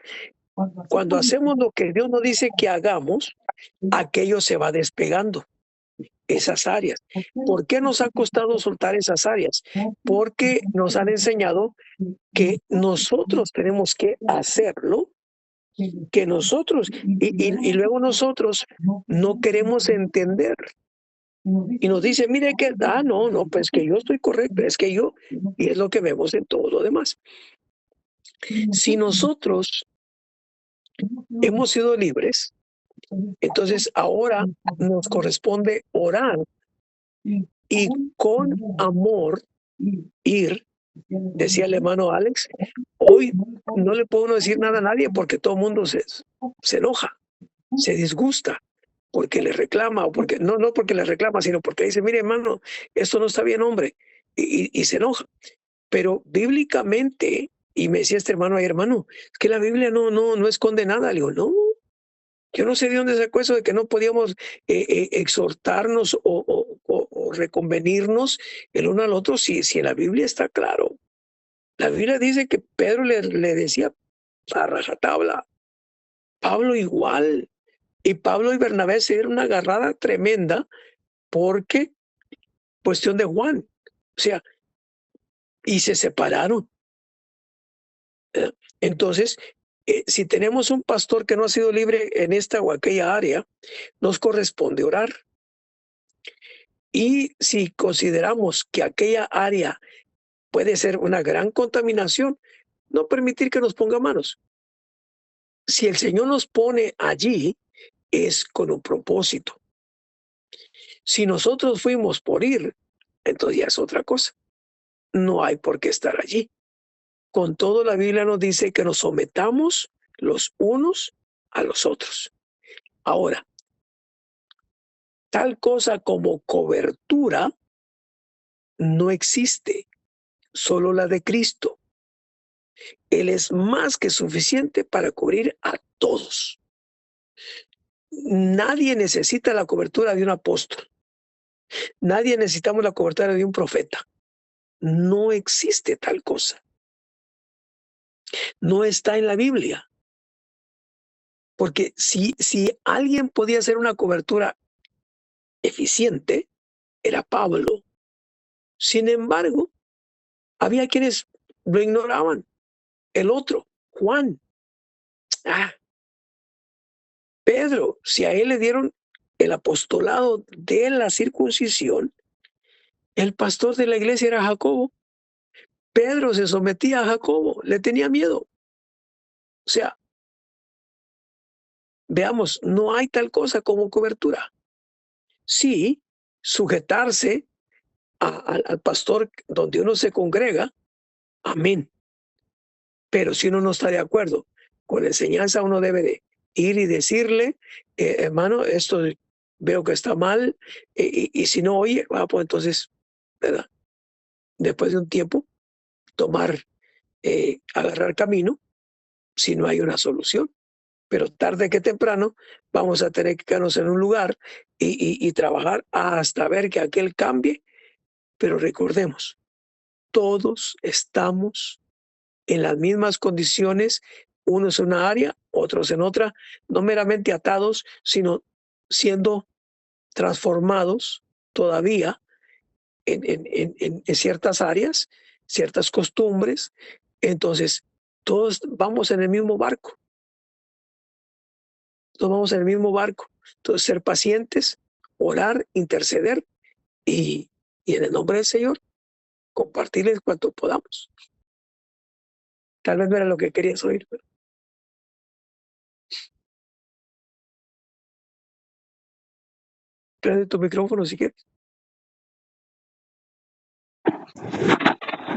cuando hacemos lo que Dios nos dice que hagamos, aquello se va despegando, esas áreas. ¿Por qué nos ha costado soltar esas áreas? Porque nos han enseñado que nosotros tenemos que hacerlo, que nosotros, y luego nosotros no queremos entender. Y nos dice, mire que, no, pues que yo estoy correcto, es que yo, y es lo que vemos en todo lo demás. Si nosotros hemos sido libres, entonces ahora nos corresponde orar y con amor ir, decía el hermano Alex, hoy no le puedo decir nada a nadie porque todo el mundo se enoja, se disgusta, porque le reclama, o porque, no porque le reclama, sino porque dice, mire hermano, esto no está bien, hombre, y se enoja. Pero bíblicamente, y me decía este hermano, ay hermano, que la Biblia no esconde nada. Le digo, no, yo no sé de dónde sacó eso de que no podíamos exhortarnos o reconvenirnos el uno al otro, si en la Biblia está claro. La Biblia dice que Pedro le decía a rajatabla, Pablo igual, y Pablo y Bernabé se dieron una agarrada tremenda porque cuestión de Juan, o sea, y se separaron. Entonces, si tenemos un pastor que no ha sido libre en esta o aquella área, nos corresponde orar. Y si consideramos que aquella área puede ser una gran contaminación, no permitir que nos ponga manos. Si el Señor nos pone allí, es con un propósito. Si nosotros fuimos por ir, entonces ya es otra cosa. No hay por qué estar allí. Con todo, la Biblia nos dice que nos sometamos los unos a los otros. Ahora, tal cosa como cobertura no existe, solo la de Cristo. Él es más que suficiente para cubrir a todos. Nadie necesita la cobertura de un apóstol. Nadie necesitamos la cobertura de un profeta. No existe tal cosa. No está en la Biblia. Porque si alguien podía hacer una cobertura eficiente, era Pablo. Sin embargo, había quienes lo ignoraban. El otro, Juan. Pedro, si a él le dieron el apostolado de la circuncisión, el pastor de la iglesia era Jacobo. Pedro se sometía a Jacobo, le tenía miedo. O sea, veamos, no hay tal cosa como cobertura. Sí, sujetarse al pastor donde uno se congrega, amén. Pero si uno no está de acuerdo con la enseñanza, uno debe de ir y decirle, hermano, esto veo que está mal, y si no oye, pues entonces, ¿verdad? Después de un tiempo, tomar, agarrar camino, si no hay una solución. Pero tarde que temprano vamos a tener que quedarnos en un lugar y trabajar hasta ver que aquel cambie. Pero recordemos, todos estamos en las mismas condiciones, unos en una área, otros en otra, no meramente atados, sino siendo transformados todavía en ciertas áreas, ciertas costumbres. Entonces, todos vamos en el mismo barco, todos vamos en el mismo barco. Entonces, ser pacientes, orar, interceder y en el nombre del Señor, compartirles cuanto podamos. Tal vez no era lo que querías oír, pero prende tu micrófono si quieres.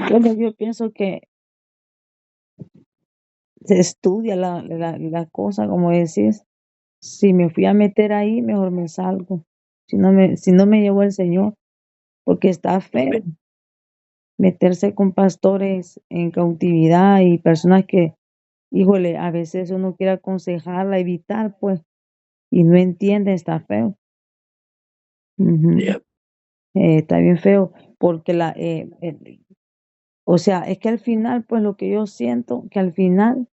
Bueno, yo pienso que se estudia la cosa, como decís. Si me fui a meter ahí, mejor me salgo. Si no me llevó el Señor, porque está feo Amén. meterse con pastores en cautividad y personas que, híjole, a veces uno quiere aconsejarla, evitar, pues, y no entiende, está feo. Ujú. Yeah. Está bien feo, porque o sea, es que al final, pues lo que yo siento, que al final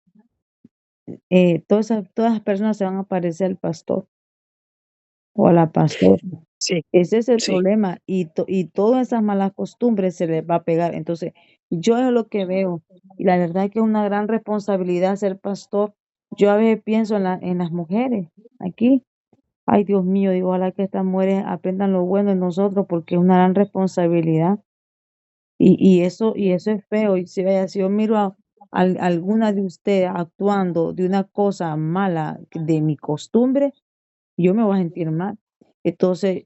todas las personas se van a parecer al pastor o a la pastora. Sí, Ese es el sí. problema y todas esas malas costumbres se les va a pegar. Entonces, yo es lo que veo y la verdad que es una gran responsabilidad ser pastor. Yo a veces pienso en las mujeres aquí. Ay, Dios mío, digo, ojalá que estas mujeres aprendan lo bueno de nosotros porque es una gran responsabilidad. Y eso es feo. Y si yo miro a alguna de ustedes actuando de una cosa mala de mi costumbre, yo me voy a sentir mal. Entonces,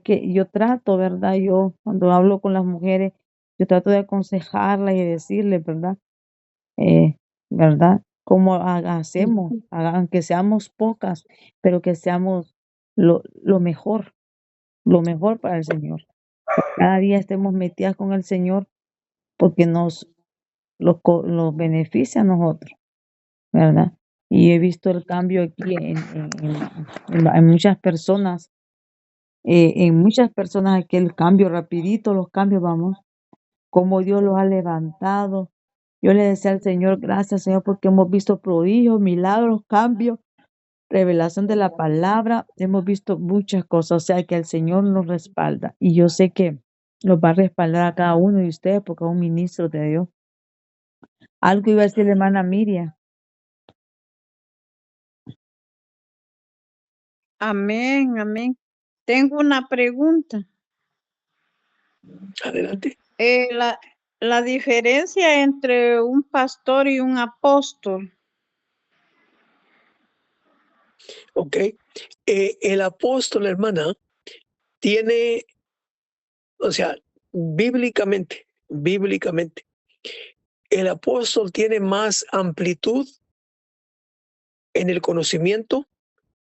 yo trato, ¿verdad? Yo cuando hablo con las mujeres, yo trato de aconsejarlas y decirles, ¿verdad? ¿Verdad? Como hacemos, aunque seamos pocas, pero que seamos lo mejor para el Señor. Cada día estemos metidas con el Señor porque los beneficia a nosotros, ¿verdad? Y he visto el cambio aquí en muchas personas, aquí el cambio rapidito, los cambios, vamos, como Dios los ha levantado. Yo le decía al Señor, gracias Señor, porque hemos visto prodigios, milagros, cambios, revelación de la palabra, hemos visto muchas cosas, o sea que el Señor nos respalda y yo sé que nos va a respaldar a cada uno de ustedes porque es un ministro de Dios. Algo iba a decir la hermana Miriam. Amén, amén. Tengo una pregunta. Adelante. La diferencia entre un pastor y un apóstol. Ok. El apóstol, hermana, tiene, o sea, bíblicamente, el apóstol tiene más amplitud en el conocimiento,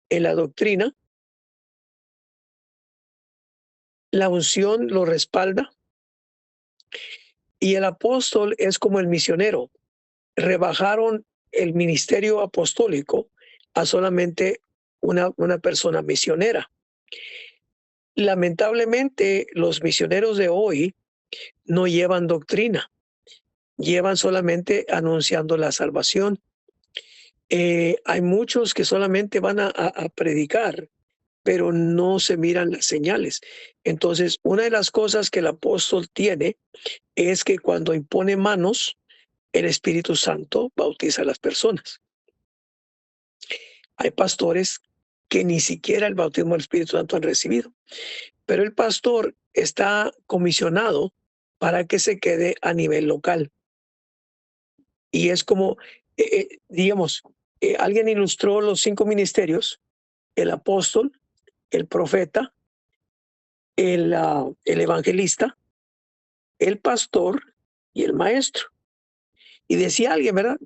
en la doctrina, la unción lo respalda, y el apóstol es como el misionero. Rebajaron el ministerio apostólico a solamente una persona misionera. Lamentablemente, los misioneros de hoy no llevan doctrina, llevan solamente anunciando la salvación. Hay muchos que solamente van a predicar, pero no se miran las señales. Entonces, una de las cosas que el apóstol tiene es que cuando impone manos, el Espíritu Santo bautiza a las personas. Hay pastores que ni siquiera el bautismo del Espíritu Santo han recibido, pero el pastor está comisionado para que se quede a nivel local. Y es como, digamos, alguien ilustró los 5 ministerios: el apóstol, el profeta, el evangelista, el pastor y el maestro. Y decía alguien, ¿verdad?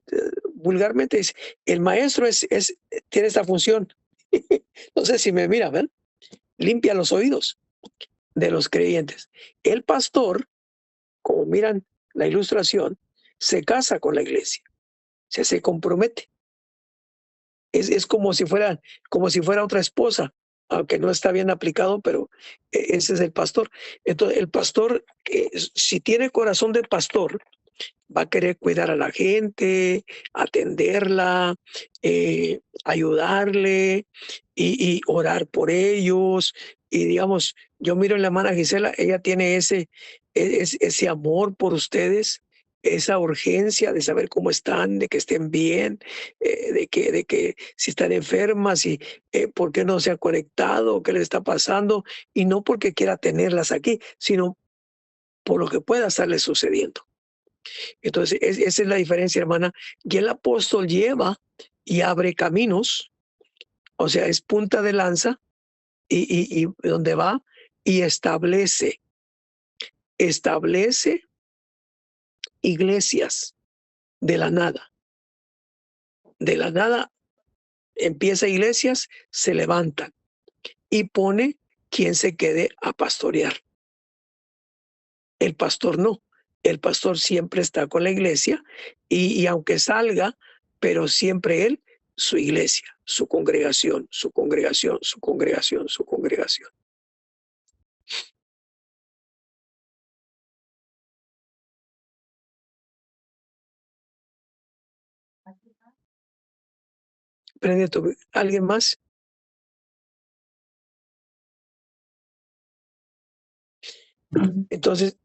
Vulgarmente dice, el maestro tiene esta función. No sé si me mira, ¿verdad? Limpia los oídos de los creyentes. El pastor, como miran la ilustración, se casa con la iglesia, se compromete. Es como si fuera otra esposa, aunque no está bien aplicado, pero ese es el pastor. Entonces, el pastor, si tiene corazón de pastor, va a querer cuidar a la gente, atenderla, ayudarle y orar por ellos. Y digamos, yo miro en la hermana Gisela, ella tiene ese amor por ustedes, esa urgencia de saber cómo están, de que estén bien, de que si están enfermas y por qué no se ha conectado, qué les está pasando, y no porque quiera tenerlas aquí, sino por lo que pueda estarles sucediendo. Entonces, esa es la diferencia, hermana. Y el apóstol lleva y abre caminos, o sea, es punta de lanza y donde va y establece iglesias de la nada. De la nada empieza iglesias, se levantan y pone quien se quede a pastorear. El pastor no. El pastor siempre está con la iglesia y aunque salga, pero siempre él, su iglesia, su congregación, su congregación, su congregación, su congregación. ¿Alguien más? Entonces,